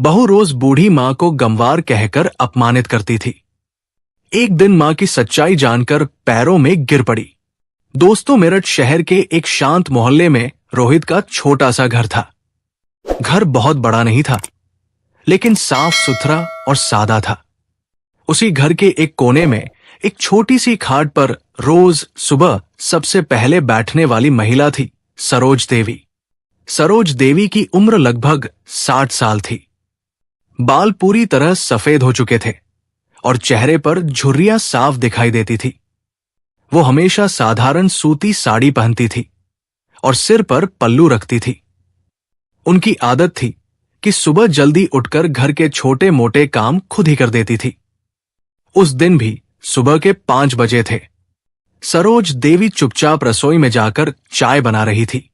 बहू रोज बूढ़ी माँ को गंवार कहकर अपमानित करती थी। एक दिन माँ की सच्चाई जानकर पैरों में गिर पड़ी। दोस्तों, मेरठ शहर के एक शांत मोहल्ले में रोहित का छोटा सा घर था। घर बहुत बड़ा नहीं था, लेकिन साफ सुथरा और सादा था। उसी घर के एक कोने में एक छोटी सी खाट पर रोज सुबह सबसे पहले बैठने वाली महिला थी, सरोज देवी। सरोज देवी की उम्र लगभग 60 साल थी। बाल पूरी तरह सफेद हो चुके थे और चेहरे पर झुर्रियां साफ दिखाई देती थी। वो हमेशा साधारण सूती साड़ी पहनती थी और सिर पर पल्लू रखती थी। उनकी आदत थी कि सुबह जल्दी उठकर घर के छोटे मोटे काम खुद ही कर देती थी। उस दिन भी सुबह के 5 बजे थे। सरोज देवी चुपचाप रसोई में जाकर चाय बना रही थी।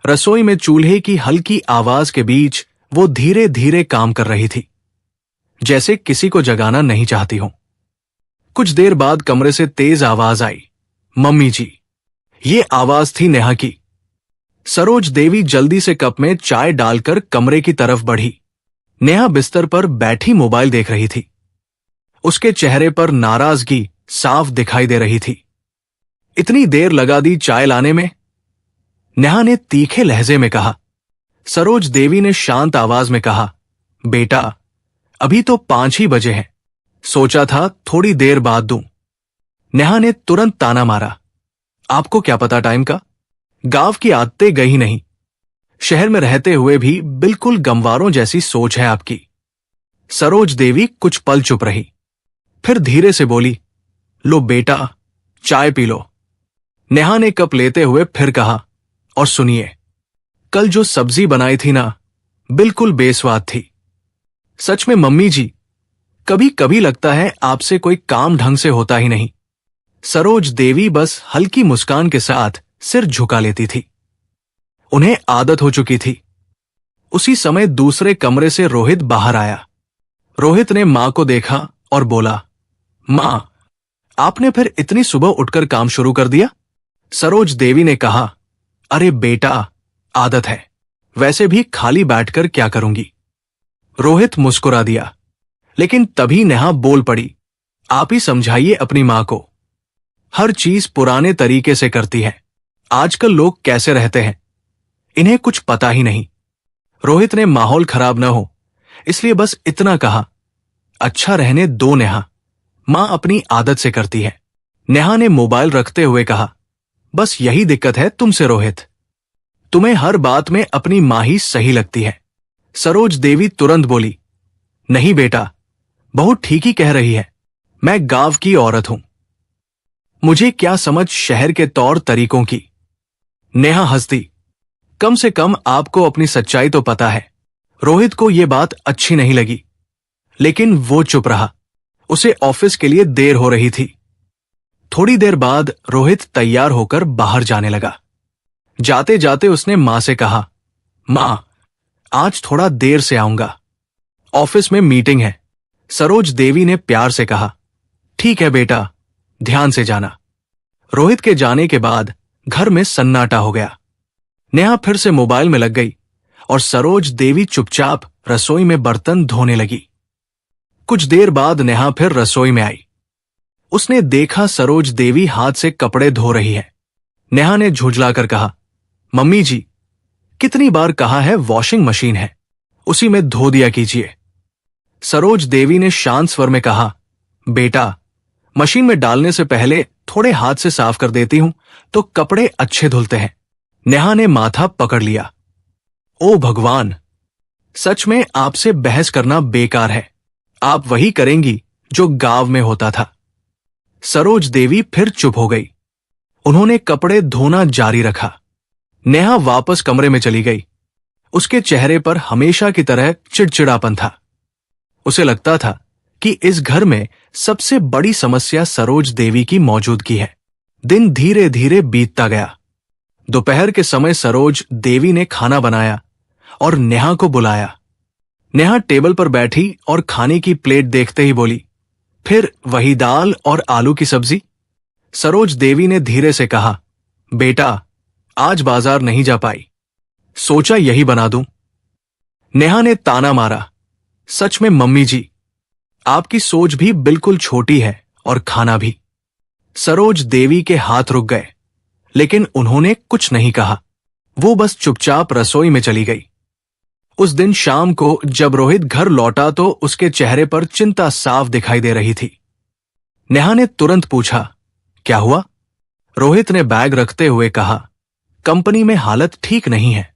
रसोई में चूल्हे की हल्की आवाज के बीच वो धीरे धीरे काम कर रही थी, जैसे किसी को जगाना नहीं चाहती हो। कुछ देर बाद कमरे से तेज आवाज आई, मम्मी जी। ये आवाज थी नेहा की। सरोज देवी जल्दी से कप में चाय डालकर कमरे की तरफ बढ़ी। नेहा बिस्तर पर बैठी मोबाइल देख रही थी। उसके चेहरे पर नाराजगी साफ दिखाई दे रही थी। इतनी देर लगा दी चाय लाने में? नेहा ने तीखे लहजे में कहा। सरोज देवी ने शांत आवाज में कहा, बेटा, अभी तो 5 ही बजे हैं। सोचा था थोड़ी देर बाद दूं। नेहा ने तुरंत ताना मारा, आपको क्या पता टाइम का? गांव की आदतें गई नहीं। शहर में रहते हुए भी बिल्कुल गंवारों जैसी सोच है आपकी। सरोज देवी कुछ पल चुप रही, फिर धीरे से बोली, लो बेटा, चाय पी लो। नेहा ने कप लेते हुए फिर कहा, और सुनिए, कल जो सब्जी बनाई थी ना, बिल्कुल बेस्वाद थी। सच में मम्मी जी, कभी कभी लगता है आपसे कोई काम ढंग से होता ही नहीं। सरोज देवी बस हल्की मुस्कान के साथ सिर झुका लेती थी। उन्हें आदत हो चुकी थी। उसी समय दूसरे कमरे से रोहित बाहर आया। रोहित ने मां को देखा और बोला, मां, आपने फिर इतनी सुबह उठकर काम शुरू कर दिया? सरोज देवी ने कहा, अरे बेटा, आदत है। वैसे भी खाली बैठकर क्या करूंगी। रोहित मुस्कुरा दिया, लेकिन तभी नेहा बोल पड़ी, आप ही समझाइए अपनी मां को। हर चीज पुराने तरीके से करती है। आजकल लोग कैसे रहते हैं, इन्हें कुछ पता ही नहीं। रोहित ने माहौल खराब न हो इसलिए बस इतना कहा, अच्छा रहने दो नेहा, मां अपनी आदत से करती है। नेहा ने मोबाइल रखते हुए कहा, बस यही दिक्कत है तुमसे रोहित, तुम्हें हर बात में अपनी मां ही सही लगती है। सरोज देवी तुरंत बोली, नहीं बेटा, बहू ठीक ही कह रही है। मैं गांव की औरत हूं, मुझे क्या समझ शहर के तौर तरीकों की। नेहा हंसती, कम से कम आपको अपनी सच्चाई तो पता है। रोहित को यह बात अच्छी नहीं लगी, लेकिन वो चुप रहा। उसे ऑफिस के लिए देर हो रही थी। थोड़ी देर बाद रोहित तैयार होकर बाहर जाने लगा। जाते जाते उसने मां से कहा, मां, आज थोड़ा देर से आऊंगा, ऑफिस में मीटिंग है। सरोज देवी ने प्यार से कहा, ठीक है बेटा, ध्यान से जाना। रोहित के जाने के बाद घर में सन्नाटा हो गया। नेहा फिर से मोबाइल में लग गई और सरोज देवी चुपचाप रसोई में बर्तन धोने लगी। कुछ देर बाद नेहा फिर रसोई में आई। उसने देखा सरोज देवी हाथ से कपड़े धो रही है। नेहा ने झुंझलाकर कहा, मम्मी जी, कितनी बार कहा है वॉशिंग मशीन है, उसी में धो दिया कीजिए। सरोज देवी ने शांत स्वर में कहा, बेटा, मशीन में डालने से पहले थोड़े हाथ से साफ कर देती हूं तो कपड़े अच्छे धुलते हैं। नेहा ने माथा पकड़ लिया, ओ भगवान, सच में आपसे बहस करना बेकार है। आप वही करेंगी जो गांव में होता था। सरोज देवी फिर चुप हो गई। उन्होंने कपड़े धोना जारी रखा। नेहा वापस कमरे में चली गई। उसके चेहरे पर हमेशा की तरह चिड़चिड़ापन था। उसे लगता था कि इस घर में सबसे बड़ी समस्या सरोज देवी की मौजूदगी है। दिन धीरे धीरे बीतता गया। दोपहर के समय सरोज देवी ने खाना बनाया और नेहा को बुलाया। नेहा टेबल पर बैठी और खाने की प्लेट देखते ही बोली, फिर वही दाल और आलू की सब्जी? सरोज देवी ने धीरे से कहा, बेटा, आज बाजार नहीं जा पाई, सोचा यही बना दूं। नेहा ने ताना मारा, सच में मम्मी जी, आपकी सोच भी बिल्कुल छोटी है और खाना भी। सरोज देवी के हाथ रुक गए, लेकिन उन्होंने कुछ नहीं कहा। वो बस चुपचाप रसोई में चली गई। उस दिन शाम को जब रोहित घर लौटा तो उसके चेहरे पर चिंता साफ दिखाई दे रही थी। नेहा ने तुरंत पूछा, क्या हुआ? रोहित ने बैग रखते हुए कहा, कंपनी में हालत ठीक नहीं है,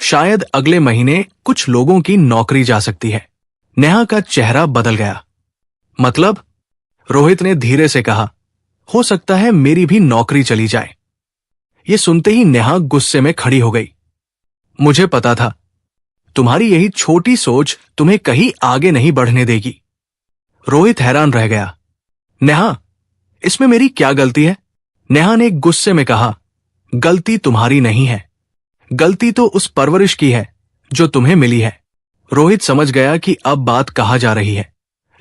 शायद अगले महीने कुछ लोगों की नौकरी जा सकती है। नेहा का चेहरा बदल गया। मतलब? रोहित ने धीरे से कहा, हो सकता है मेरी भी नौकरी चली जाए। ये सुनते ही नेहा गुस्से में खड़ी हो गई। मुझे पता था, तुम्हारी यही छोटी सोच तुम्हें कहीं आगे नहीं बढ़ने देगी। रोहित हैरान रह गया। नेहा, इसमें मेरी क्या गलती है? नेहा ने गुस्से में कहा, गलती तुम्हारी नहीं है, गलती तो उस परवरिश की है जो तुम्हें मिली है। रोहित समझ गया कि अब बात कहा जा रही है,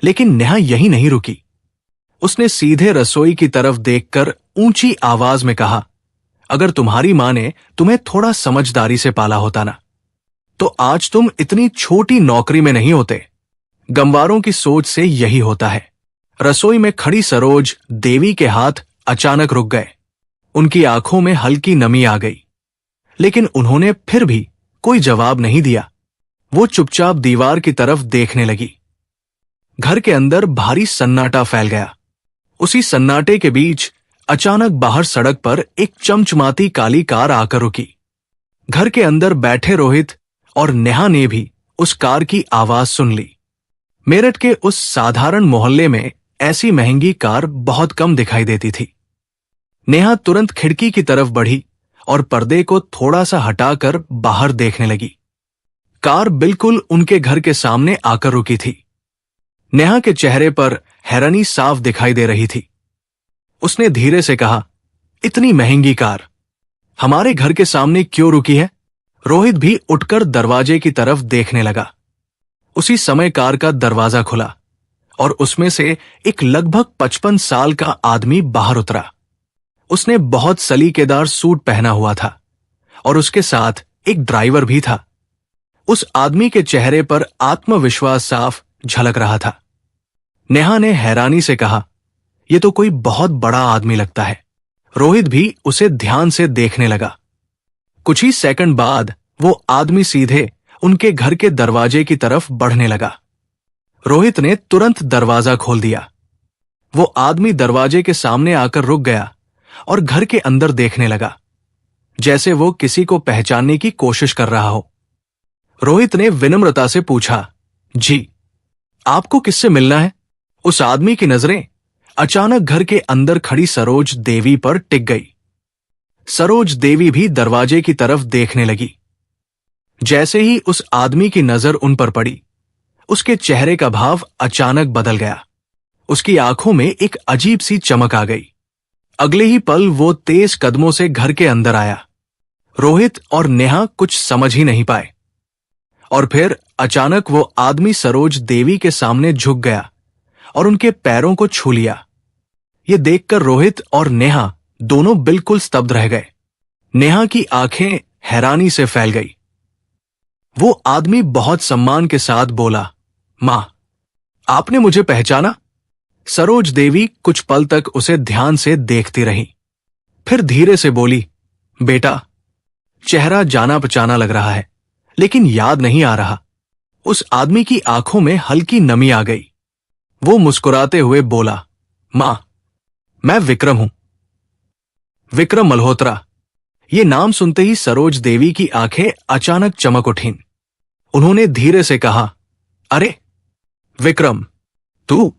लेकिन नेहा यही नहीं रुकी। उसने सीधे रसोई की तरफ देखकर ऊंची आवाज में कहा, अगर तुम्हारी मां ने तुम्हें थोड़ा समझदारी से पाला होता ना, तो आज तुम इतनी छोटी नौकरी में नहीं होते। गंवारों की सोच से यही होता है। रसोई में खड़ी सरोज देवी के हाथ अचानक रुक गए। उनकी आंखों में हल्की नमी आ गई, लेकिन उन्होंने फिर भी कोई जवाब नहीं दिया। वो चुपचाप दीवार की तरफ देखने लगी। घर के अंदर भारी सन्नाटा फैल गया। उसी सन्नाटे के बीच अचानक बाहर सड़क पर एक चमचमाती काली कार आकर रुकी। घर के अंदर बैठे रोहित और नेहा ने भी उस कार की आवाज सुन ली। मेरठ के उस साधारण मोहल्ले में ऐसी महंगी कार बहुत कम दिखाई देती थी। नेहा तुरंत खिड़की की तरफ बढ़ी और पर्दे को थोड़ा सा हटाकर बाहर देखने लगी। कार बिल्कुल उनके घर के सामने आकर रुकी थी। नेहा के चेहरे पर हैरानी साफ दिखाई दे रही थी। उसने धीरे से कहा, इतनी महंगी कार हमारे घर के सामने क्यों रुकी है? रोहित भी उठकर दरवाजे की तरफ देखने लगा। उसी समय कार का दरवाजा खुला और उसमें से एक लगभग 55 साल का आदमी बाहर उतरा। उसने बहुत सलीकेदार सूट पहना हुआ था और उसके साथ एक ड्राइवर भी था। उस आदमी के चेहरे पर आत्मविश्वास साफ झलक रहा था। नेहा ने हैरानी से कहा, यह तो कोई बहुत बड़ा आदमी लगता है। रोहित भी उसे ध्यान से देखने लगा। कुछ ही सेकंड बाद वो आदमी सीधे उनके घर के दरवाजे की तरफ बढ़ने लगा। रोहित ने तुरंत दरवाजा खोल दिया। वो आदमी दरवाजे के सामने आकर रुक गया और घर के अंदर देखने लगा, जैसे वो किसी को पहचानने की कोशिश कर रहा हो। रोहित ने विनम्रता से पूछा, जी, आपको किससे मिलना है? उस आदमी की नजरें अचानक घर के अंदर खड़ी सरोज देवी पर टिक गई। सरोज देवी भी दरवाजे की तरफ देखने लगी। जैसे ही उस आदमी की नजर उन पर पड़ी, उसके चेहरे का भाव अचानक बदल गया। उसकी आंखों में एक अजीब सी चमक आ गई। अगले ही पल वो तेज कदमों से घर के अंदर आया। रोहित और नेहा कुछ समझ ही नहीं पाए और फिर अचानक वो आदमी सरोज देवी के सामने झुक गया और उनके पैरों को छू लिया। ये देखकर रोहित और नेहा दोनों बिल्कुल स्तब्ध रह गए। नेहा की आंखें हैरानी से फैल गई। वो आदमी बहुत सम्मान के साथ बोला, मां, आपने मुझे पहचाना? सरोज देवी कुछ पल तक उसे ध्यान से देखती रही, फिर धीरे से बोली, बेटा, चेहरा जाना पहचाना लग रहा है, लेकिन याद नहीं आ रहा। उस आदमी की आंखों में हल्की नमी आ गई। वो मुस्कुराते हुए बोला, मां, मैं विक्रम हूं, विक्रम मल्होत्रा। ये नाम सुनते ही सरोज देवी की आंखें अचानक चमक उठीं। उन्होंने धीरे से कहा, अरे विक्रम, तू?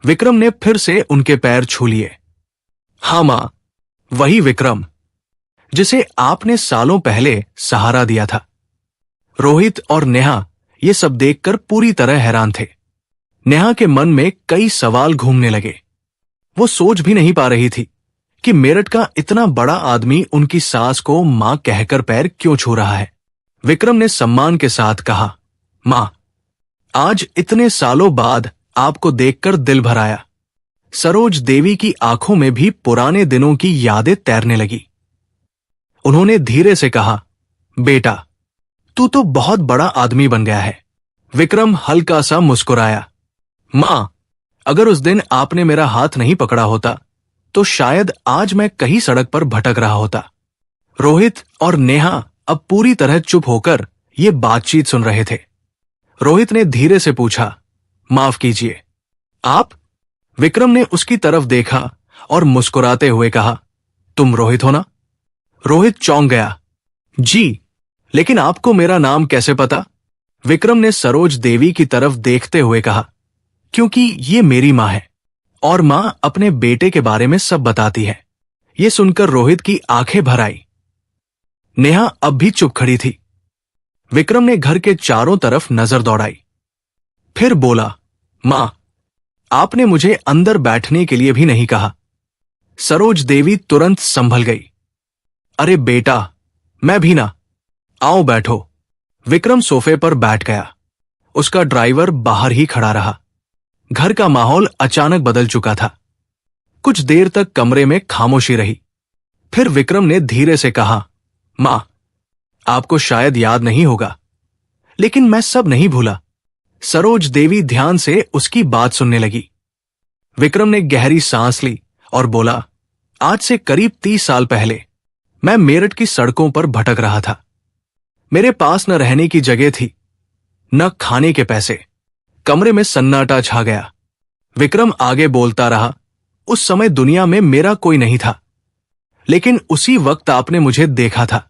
विक्रम ने फिर से उनके पैर छू लिए। हां मां, वही विक्रम जिसे आपने सालों पहले सहारा दिया था। रोहित और नेहा ये सब देखकर पूरी तरह हैरान थे। नेहा के मन में कई सवाल घूमने लगे। वो सोच भी नहीं पा रही थी कि मेरठ का इतना बड़ा आदमी उनकी सास को मां कहकर पैर क्यों छू रहा है। विक्रम ने सम्मान के साथ कहा, मां, आज इतने सालों बाद आपको देखकर दिल भर आया। सरोज देवी की आंखों में भी पुराने दिनों की यादें तैरने लगी। उन्होंने धीरे से कहा, बेटा, तू तो बहुत बड़ा आदमी बन गया है। विक्रम हल्का सा मुस्कुराया। मां, अगर उस दिन आपने मेरा हाथ नहीं पकड़ा होता तो शायद आज मैं कहीं सड़क पर भटक रहा होता। रोहित और नेहा अब पूरी तरह चुप होकर ये बातचीत सुन रहे थे। रोहित ने धीरे से पूछा, माफ कीजिए, आप? विक्रम ने उसकी तरफ देखा और मुस्कुराते हुए कहा, तुम रोहित हो ना? रोहित चौंक गया। जी, लेकिन आपको मेरा नाम कैसे पता? विक्रम ने सरोज देवी की तरफ देखते हुए कहा, क्योंकि ये मेरी मां है और मां अपने बेटे के बारे में सब बताती है। ये सुनकर रोहित की आंखें भर आई। नेहा अब भी चुप खड़ी थी। विक्रम ने घर के चारों तरफ नजर दौड़ाई, फिर बोला, मां, आपने मुझे अंदर बैठने के लिए भी नहीं कहा। सरोज देवी तुरंत संभल गई। अरे बेटा, मैं भी ना। आओ बैठो। विक्रम सोफे पर बैठ गया। उसका ड्राइवर बाहर ही खड़ा रहा। घर का माहौल अचानक बदल चुका था। कुछ देर तक कमरे में खामोशी रही। फिर विक्रम ने धीरे से कहा, मां, आपको शायद याद नहीं होगा, लेकिन मैं सब नहीं भूला। सरोज देवी ध्यान से उसकी बात सुनने लगी। विक्रम ने गहरी सांस ली और बोला, आज से करीब 30 साल पहले मैं मेरठ की सड़कों पर भटक रहा था। मेरे पास न रहने की जगह थी, न खाने के पैसे। कमरे में सन्नाटा छा गया। विक्रम आगे बोलता रहा, उस समय दुनिया में मेरा कोई नहीं था, लेकिन उसी वक्त आपने मुझे देखा था।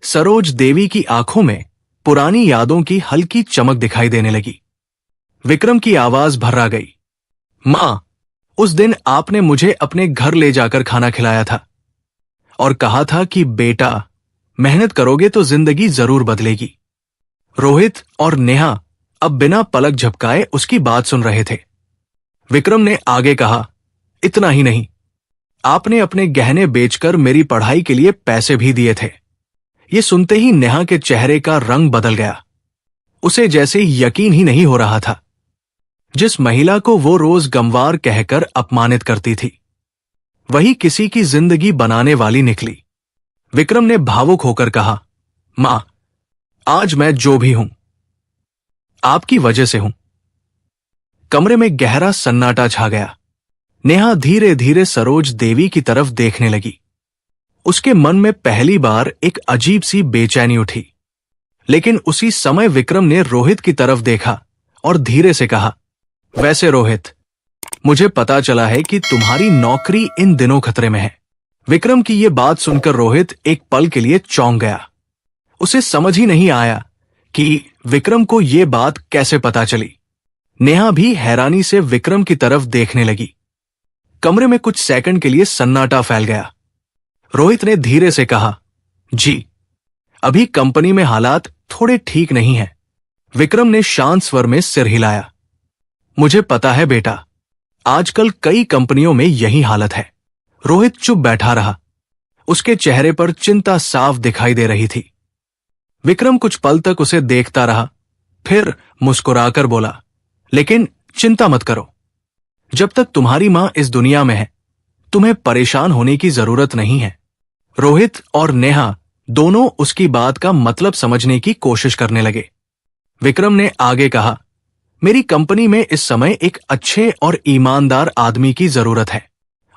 सरोज देवी की आंखों में पुरानी यादों की हल्की चमक दिखाई देने लगी। विक्रम की आवाज भर्रा गई, मां, उस दिन आपने मुझे अपने घर ले जाकर खाना खिलाया था और कहा था कि बेटा, मेहनत करोगे तो जिंदगी जरूर बदलेगी। रोहित और नेहा अब बिना पलक झपकाए उसकी बात सुन रहे थे। विक्रम ने आगे कहा, इतना ही नहीं, आपने अपने गहने बेचकर मेरी पढ़ाई के लिए पैसे भी दिए थे। ये सुनते ही नेहा के चेहरे का रंग बदल गया। उसे जैसे यकीन ही नहीं हो रहा था। जिस महिला को वो रोज गंवार कहकर अपमानित करती थी, वही किसी की जिंदगी बनाने वाली निकली। विक्रम ने भावुक होकर कहा, मां, आज मैं जो भी हूं, आपकी वजह से हूं। कमरे में गहरा सन्नाटा छा गया। नेहा धीरे धीरे सरोज देवी की तरफ देखने लगी। उसके मन में पहली बार एक अजीब सी बेचैनी उठी। लेकिन उसी समय विक्रम ने रोहित की तरफ देखा और धीरे से कहा, वैसे रोहित, मुझे पता चला है कि तुम्हारी नौकरी इन दिनों खतरे में है। विक्रम की यह बात सुनकर रोहित एक पल के लिए चौंक गया। उसे समझ ही नहीं आया कि विक्रम को यह बात कैसे पता चली। नेहा भी हैरानी से विक्रम की तरफ देखने लगी। कमरे में कुछ सेकंड के लिए सन्नाटा फैल गया। रोहित ने धीरे से कहा, जी, अभी कंपनी में हालात थोड़े ठीक नहीं हैं। विक्रम ने शांत स्वर में सिर हिलाया। मुझे पता है बेटा, आजकल कई कंपनियों में यही हालत है। रोहित चुप बैठा रहा। उसके चेहरे पर चिंता साफ दिखाई दे रही थी। विक्रम कुछ पल तक उसे देखता रहा, फिर मुस्कुराकर बोला, लेकिन चिंता मत करो। जब तक तुम्हारी मां इस दुनिया में है, तुम्हें परेशान होने की जरूरत नहीं है। रोहित और नेहा दोनों उसकी बात का मतलब समझने की कोशिश करने लगे। विक्रम ने आगे कहा, मेरी कंपनी में इस समय एक अच्छे और ईमानदार आदमी की जरूरत है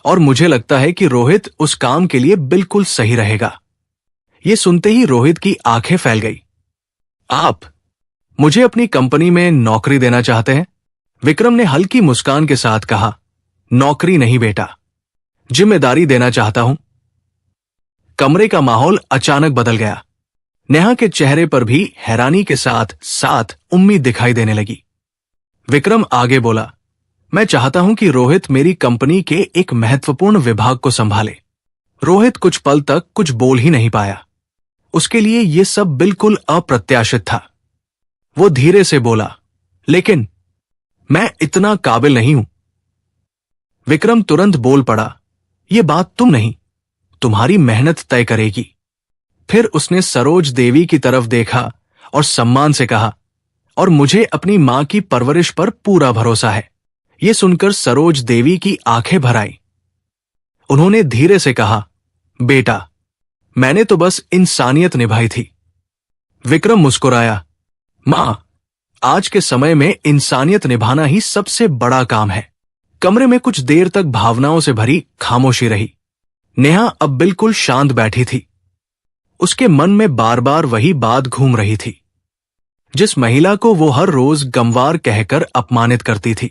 और मुझे लगता है कि रोहित उस काम के लिए बिल्कुल सही रहेगा। यह सुनते ही रोहित की आंखें फैल गई। आप मुझे अपनी कंपनी में नौकरी देना चाहते हैं? विक्रम ने हल्की मुस्कान के साथ कहा, नौकरी नहीं बेटा, जिम्मेदारी देना चाहता हूं। कमरे का माहौल अचानक बदल गया। नेहा के चेहरे पर भी हैरानी के साथ साथ उम्मीद दिखाई देने लगी। विक्रम आगे बोला, मैं चाहता हूं कि रोहित मेरी कंपनी के एक महत्वपूर्ण विभाग को संभाले। रोहित कुछ पल तक कुछ बोल ही नहीं पाया। उसके लिए यह सब बिल्कुल अप्रत्याशित था। वो धीरे से बोला, लेकिन मैं इतना काबिल नहीं हूं। विक्रम तुरंत बोल पड़ा, यह बात तुम नहीं, तुम्हारी मेहनत तय करेगी। फिर उसने सरोज देवी की तरफ देखा और सम्मान से कहा, और मुझे अपनी मां की परवरिश पर पूरा भरोसा है। यह सुनकर सरोज देवी की आंखें भर आई। उन्होंने धीरे से कहा, बेटा, मैंने तो बस इंसानियत निभाई थी। विक्रम मुस्कुराया। मां, आज के समय में इंसानियत निभाना ही सबसे बड़ा काम है। कमरे में कुछ देर तक भावनाओं से भरी खामोशी रही। नेहा अब बिल्कुल शांत बैठी थी। उसके मन में बार बार वही बात घूम रही थी, जिस महिला को वो हर रोज गंवार कहकर अपमानित करती थी,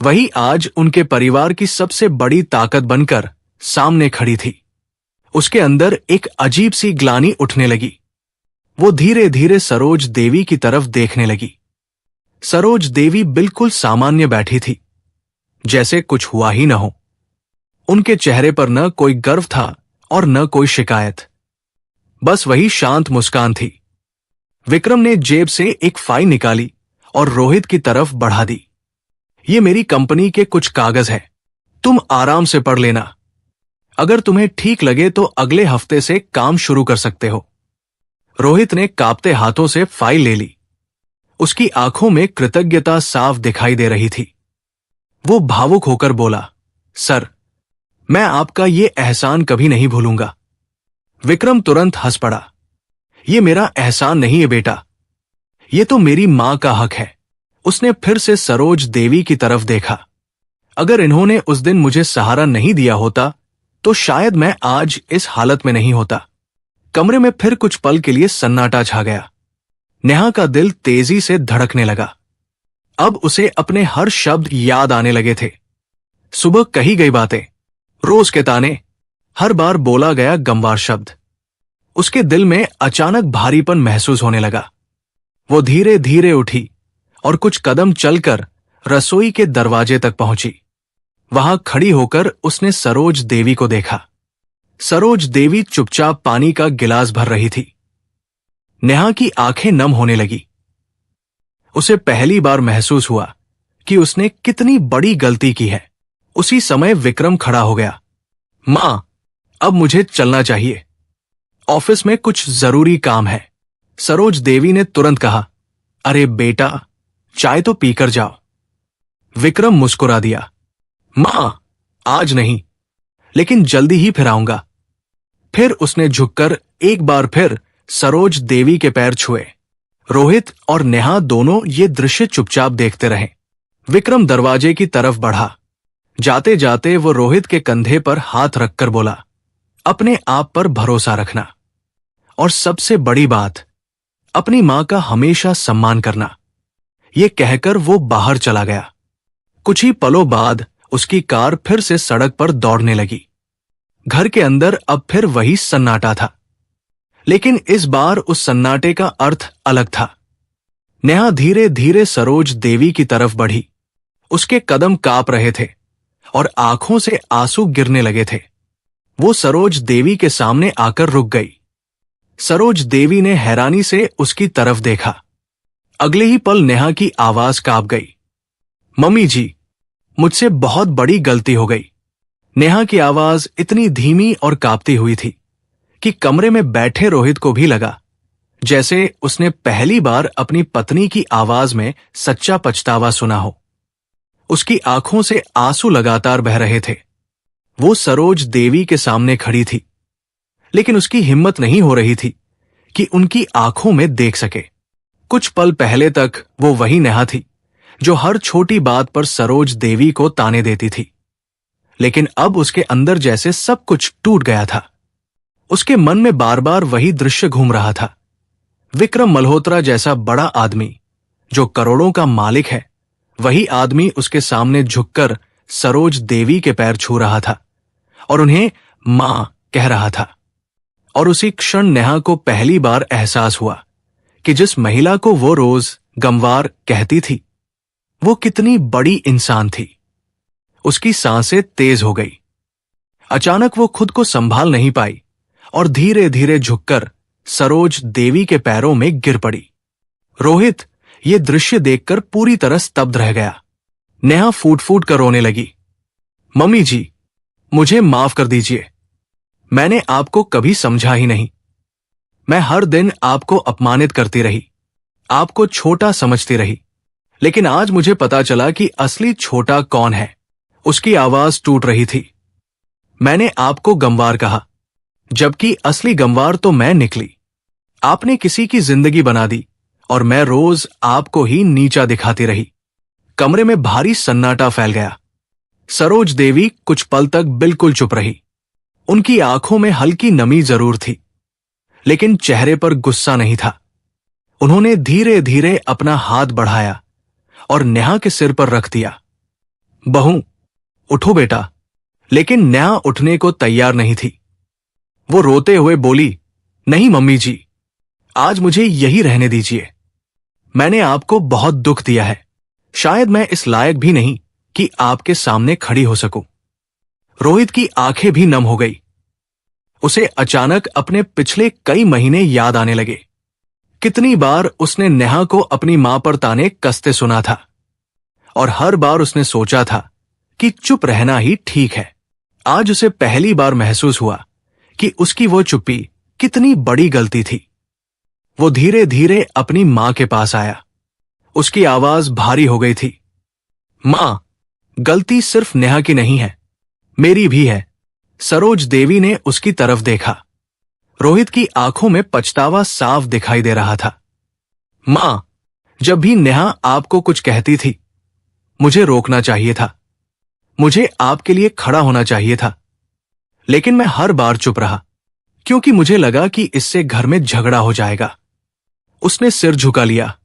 वही आज उनके परिवार की सबसे बड़ी ताकत बनकर सामने खड़ी थी। उसके अंदर एक अजीब सी ग्लानि उठने लगी। वो धीरे धीरे सरोज देवी की तरफ देखने लगी। सरोज देवी बिल्कुल सामान्य बैठी थी, जैसे कुछ हुआ ही न हो। उनके चेहरे पर न कोई गर्व था और न कोई शिकायत, बस वही शांत मुस्कान थी। विक्रम ने जेब से एक फाइल निकाली और रोहित की तरफ बढ़ा दी। ये मेरी कंपनी के कुछ कागज है, तुम आराम से पढ़ लेना। अगर तुम्हें ठीक लगे तो अगले हफ्ते से काम शुरू कर सकते हो। रोहित ने कांपते हाथों से फाइल ले ली। उसकी आंखों में कृतज्ञता साफ दिखाई दे रही थी। वो भावुक होकर बोला, सर, मैं आपका ये एहसान कभी नहीं भूलूंगा। विक्रम तुरंत हंस पड़ा। ये मेरा एहसान नहीं है बेटा, ये तो मेरी मां का हक है। उसने फिर से सरोज देवी की तरफ देखा। अगर इन्होंने उस दिन मुझे सहारा नहीं दिया होता तो शायद मैं आज इस हालत में नहीं होता। कमरे में फिर कुछ पल के लिए सन्नाटा छा गया। नेहा का दिल तेजी से धड़कने लगा। अब उसे अपने हर शब्द याद आने लगे थे। सुबह कही गई बातें, रोज के ताने, हर बार बोला गया गंवार शब्द। उसके दिल में अचानक भारीपन महसूस होने लगा। वो धीरे धीरे उठी और कुछ कदम चलकर रसोई के दरवाजे तक पहुंची। वहां खड़ी होकर उसने सरोज देवी को देखा। सरोज देवी चुपचाप पानी का गिलास भर रही थी। नेहा की आंखें नम होने लगी। उसे पहली बार महसूस हुआ कि उसने कितनी बड़ी गलती की है। उसी समय विक्रम खड़ा हो गया। मां, अब मुझे चलना चाहिए, ऑफिस में कुछ जरूरी काम है। सरोज देवी ने तुरंत कहा, अरे बेटा, चाय तो पीकर जाओ। विक्रम मुस्कुरा दिया। मां, आज नहीं, लेकिन जल्दी ही फिर आऊंगा। फिर उसने झुककर एक बार फिर सरोज देवी के पैर छुए। रोहित और नेहा दोनों ये दृश्य चुपचाप देखते रहे। विक्रम दरवाजे की तरफ बढ़ा। जाते जाते वो रोहित के कंधे पर हाथ रखकर बोला, अपने आप पर भरोसा रखना, और सबसे बड़ी बात, अपनी मां का हमेशा सम्मान करना। ये कहकर वो बाहर चला गया। कुछ ही पलों बाद उसकी कार फिर से सड़क पर दौड़ने लगी। घर के अंदर अब फिर वही सन्नाटा था, लेकिन इस बार उस सन्नाटे का अर्थ अलग था। नेहा धीरे धीरे सरोज देवी की तरफ बढ़ी। उसके कदम कांप रहे थे और आंखों से आंसू गिरने लगे थे। वो सरोज देवी के सामने आकर रुक गई। सरोज देवी ने हैरानी से उसकी तरफ देखा। अगले ही पल नेहा की आवाज कांप गई, मम्मी जी, मुझसे बहुत बड़ी गलती हो गई। नेहा की आवाज इतनी धीमी और कांपती हुई थी कि कमरे में बैठे रोहित को भी लगा जैसे उसने पहली बार अपनी पत्नी की आवाज में सच्चा पछतावा सुना हो। उसकी आंखों से आंसू लगातार बह रहे थे। वो सरोज देवी के सामने खड़ी थी, लेकिन उसकी हिम्मत नहीं हो रही थी कि उनकी आंखों में देख सके। कुछ पल पहले तक वो वही नेहा थी जो हर छोटी बात पर सरोज देवी को ताने देती थी, लेकिन अब उसके अंदर जैसे सब कुछ टूट गया था। उसके मन में बार बार वही दृश्य घूम रहा था। विक्रम मल्होत्रा जैसा बड़ा आदमी जो करोड़ों का मालिक है, वही आदमी उसके सामने झुककर सरोज देवी के पैर छू रहा था और उन्हें मां कह रहा था। और उसी क्षण नेहा को पहली बार एहसास हुआ कि जिस महिला को वो रोज गंवार कहती थी, वो कितनी बड़ी इंसान थी। उसकी सांसें तेज हो गई। अचानक वो खुद को संभाल नहीं पाई और धीरे धीरे झुककर सरोज देवी के पैरों में गिर पड़ी। रोहित ये दृश्य देखकर पूरी तरह स्तब्ध रह गया। नेहा फूट फूट कर रोने लगी। मम्मी जी, मुझे माफ कर दीजिए, मैंने आपको कभी समझा ही नहीं। मैं हर दिन आपको अपमानित करती रही, आपको छोटा समझती रही, लेकिन आज मुझे पता चला कि असली छोटा कौन है। उसकी आवाज टूट रही थी। मैंने आपको गंवार कहा, जबकि असली गंवार तो मैं निकली। आपने किसी की जिंदगी बना दी और मैं रोज आपको ही नीचा दिखाती रही। कमरे में भारी सन्नाटा फैल गया। सरोज देवी कुछ पल तक बिल्कुल चुप रही। उनकी आंखों में हल्की नमी जरूर थी, लेकिन चेहरे पर गुस्सा नहीं था। उन्होंने धीरे धीरे अपना हाथ बढ़ाया और नेहा के सिर पर रख दिया। बहू, उठो बेटा। लेकिन नेहा उठने को तैयार नहीं थी। वो रोते हुए बोली, नहीं मम्मी जी, आज मुझे यही रहने दीजिए। मैंने आपको बहुत दुख दिया है। शायद मैं इस लायक भी नहीं कि आपके सामने खड़ी हो सकूं। रोहित की आंखें भी नम हो गई। उसे अचानक अपने पिछले कई महीने याद आने लगे। कितनी बार उसने नेहा को अपनी मां पर ताने कसते सुना था और हर बार उसने सोचा था कि चुप रहना ही ठीक है। आज उसे पहली बार महसूस हुआ कि उसकी वो चुप्पी कितनी बड़ी गलती थी। वो धीरे धीरे अपनी मां के पास आया। उसकी आवाज भारी हो गई थी। मां, गलती सिर्फ नेहा की नहीं है, मेरी भी है। सरोज देवी ने उसकी तरफ देखा। रोहित की आंखों में पछतावा साफ दिखाई दे रहा था। मां, जब भी नेहा आपको कुछ कहती थी, मुझे रोकना चाहिए था। मुझे आपके लिए खड़ा होना चाहिए था। लेकिन मैं हर बार चुप रहा, क्योंकि मुझे लगा कि इससे घर में झगड़ा हो जाएगा। उसने सिर झुका लिया।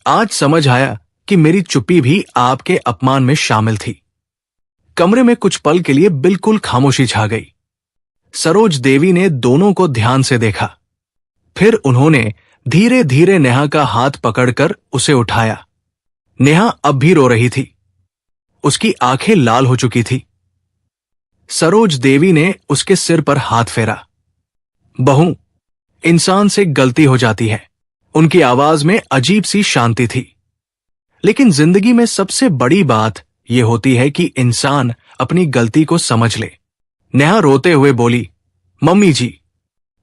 आज समझ आया कि मेरी चुप्पी भी आपके अपमान में शामिल थी। कमरे में कुछ पल के लिए बिल्कुल खामोशी छा गई। सरोज देवी ने दोनों को ध्यान से देखा। फिर उन्होंने धीरे धीरे नेहा का हाथ पकड़कर उसे उठाया। नेहा अब भी रो रही थी। उसकी आंखें लाल हो चुकी थी। सरोज देवी ने उसके सिर पर हाथ फेरा। बहू, इंसान से गलती हो जाती है। उनकी आवाज में अजीब सी शांति थी। लेकिन जिंदगी में सबसे बड़ी बात यह होती है कि इंसान अपनी गलती को समझ ले। नेहा रोते हुए बोली, मम्मी जी,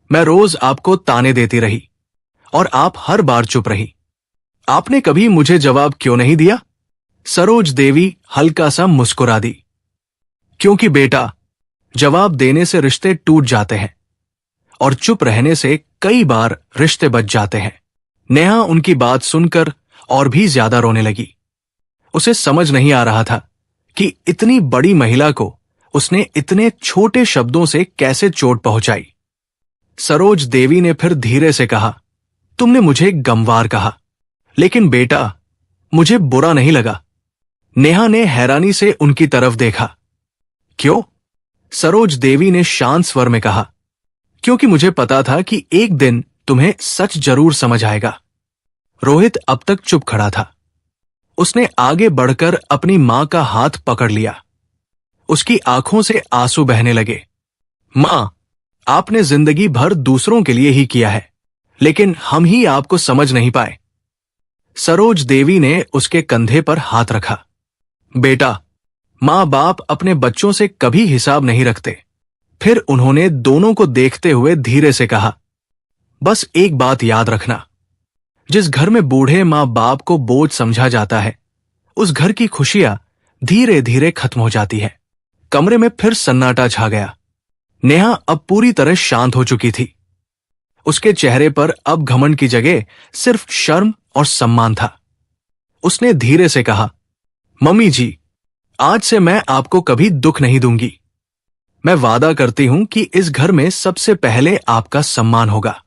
मैं रोज आपको ताने देती रही और आप हर बार चुप रही। आपने कभी मुझे जवाब क्यों नहीं दिया? सरोज देवी हल्का सा मुस्कुरा दी। क्योंकि बेटा, जवाब देने से रिश्ते टूट जाते हैं और चुप रहने से कई बार रिश्ते बच जाते हैं। नेहा उनकी बात सुनकर और भी ज्यादा रोने लगी। उसे समझ नहीं आ रहा था कि इतनी बड़ी महिला को उसने इतने छोटे शब्दों से कैसे चोट पहुंचाई। सरोज देवी ने फिर धीरे से कहा, तुमने मुझे गमवार कहा, लेकिन बेटा, मुझे बुरा नहीं लगा। नेहा ने हैरानी से उनकी तरफ देखा। क्यों? सरोज देवी ने शांत स्वर में कहा, क्योंकि मुझे पता था कि एक दिन तुम्हें सच जरूर समझ आएगा। रोहित अब तक चुप खड़ा था। उसने आगे बढ़कर अपनी मां का हाथ पकड़ लिया। उसकी आंखों से आंसू बहने लगे। मां, आपने जिंदगी भर दूसरों के लिए ही किया है, लेकिन हम ही आपको समझ नहीं पाए। सरोज देवी ने उसके कंधे पर हाथ रखा। बेटा, मां बाप अपने बच्चों से कभी हिसाब नहीं रखते। फिर उन्होंने दोनों को देखते हुए धीरे से कहा, बस एक बात याद रखना, जिस घर में बूढ़े मां बाप को बोझ समझा जाता है, उस घर की खुशियां धीरे धीरे खत्म हो जाती है। कमरे में फिर सन्नाटा छा गया। नेहा अब पूरी तरह शांत हो चुकी थी। उसके चेहरे पर अब घमंड की जगह सिर्फ शर्म और सम्मान था। उसने धीरे से कहा, मम्मी जी, आज से मैं आपको कभी दुख नहीं दूंगी। मैं वादा करती हूं कि इस घर में सबसे पहले आपका सम्मान होगा।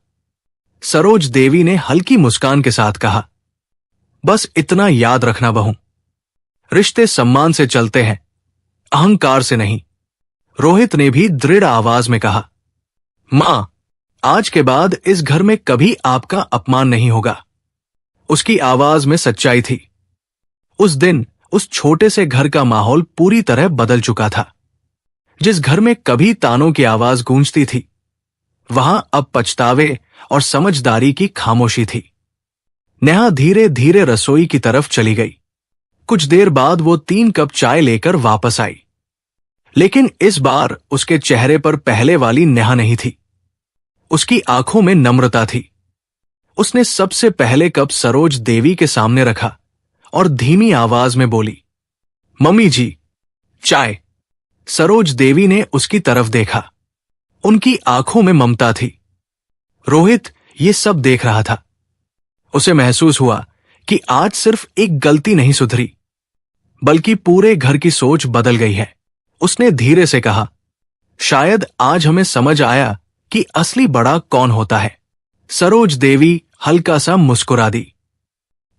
सरोज देवी ने हल्की मुस्कान के साथ कहा, बस इतना याद रखना बहू, रिश्ते सम्मान से चलते हैं, अहंकार से नहीं। रोहित ने भी दृढ़ आवाज में कहा, मां, आज के बाद इस घर में कभी आपका अपमान नहीं होगा। उसकी आवाज में सच्चाई थी। उस दिन उस छोटे से घर का माहौल पूरी तरह बदल चुका था। जिस घर में कभी तानों की आवाज गूंजती थी, वहां अब पछतावे और समझदारी की खामोशी थी। नेहा धीरे धीरे रसोई की तरफ चली गई। कुछ देर बाद वो 3 कप चाय लेकर वापस आई, लेकिन इस बार उसके चेहरे पर पहले वाली नेहा नहीं थी। उसकी आंखों में नम्रता थी। उसने सबसे पहले कप सरोज देवी के सामने रखा और धीमी आवाज में बोली, मम्मी जी, चाय। सरोज देवी ने उसकी तरफ देखा। उनकी आंखों में ममता थी। रोहित ये सब देख रहा था। उसे महसूस हुआ कि आज सिर्फ एक गलती नहीं सुधरी, बल्कि पूरे घर की सोच बदल गई है। उसने धीरे से कहा, शायद आज हमें समझ आया कि असली बड़ा कौन होता है। सरोज देवी हल्का सा मुस्कुरा दी।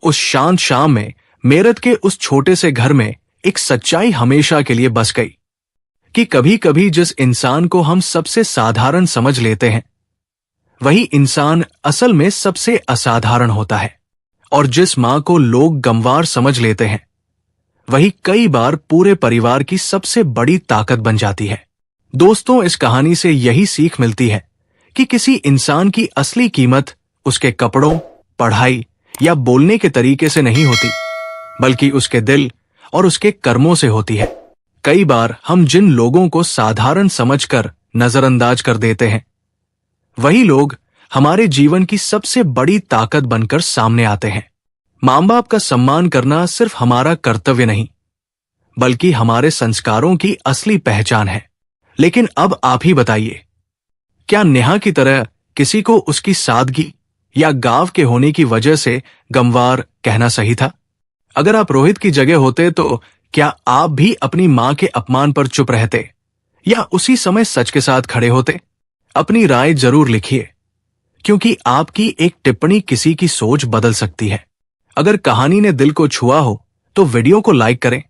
उस शांत शाम में मेरठ के उस छोटे से घर में एक सच्चाई हमेशा के लिए बस गई कि कभी कभी जिस इंसान को हम सबसे साधारण समझ लेते हैं, वही इंसान असल में सबसे असाधारण होता है। और जिस मां को लोग गंवार समझ लेते हैं, वही कई बार पूरे परिवार की सबसे बड़ी ताकत बन जाती है। दोस्तों, इस कहानी से यही सीख मिलती है कि किसी इंसान की असली कीमत उसके कपड़ों, पढ़ाई या बोलने के तरीके से नहीं होती, बल्कि उसके दिल और उसके कर्मों से होती है। कई बार हम जिन लोगों को साधारण समझकर नजरअंदाज कर देते हैं, वही लोग हमारे जीवन की सबसे बड़ी ताकत बनकर सामने आते हैं। मां बाप का सम्मान करना सिर्फ हमारा कर्तव्य नहीं, बल्कि हमारे संस्कारों की असली पहचान है। लेकिन अब आप ही बताइए, क्या नेहा की तरह किसी को उसकी सादगी या गांव के होने की वजह से गंवार कहना सही था? अगर आप रोहित की जगह होते तो क्या आप भी अपनी मां के अपमान पर चुप रहते या उसी समय सच के साथ खड़े होते? अपनी राय जरूर लिखिए, क्योंकि आपकी एक टिप्पणी किसी की सोच बदल सकती है। अगर कहानी ने दिल को छुआ हो तो वीडियो को लाइक करें,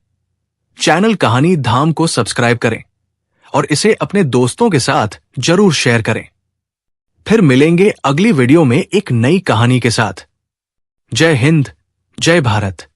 चैनल कहानी धाम को सब्सक्राइब करें और इसे अपने दोस्तों के साथ जरूर शेयर करें। फिर मिलेंगे अगली वीडियो में एक नई कहानी के साथ। जय हिंद, जय भारत।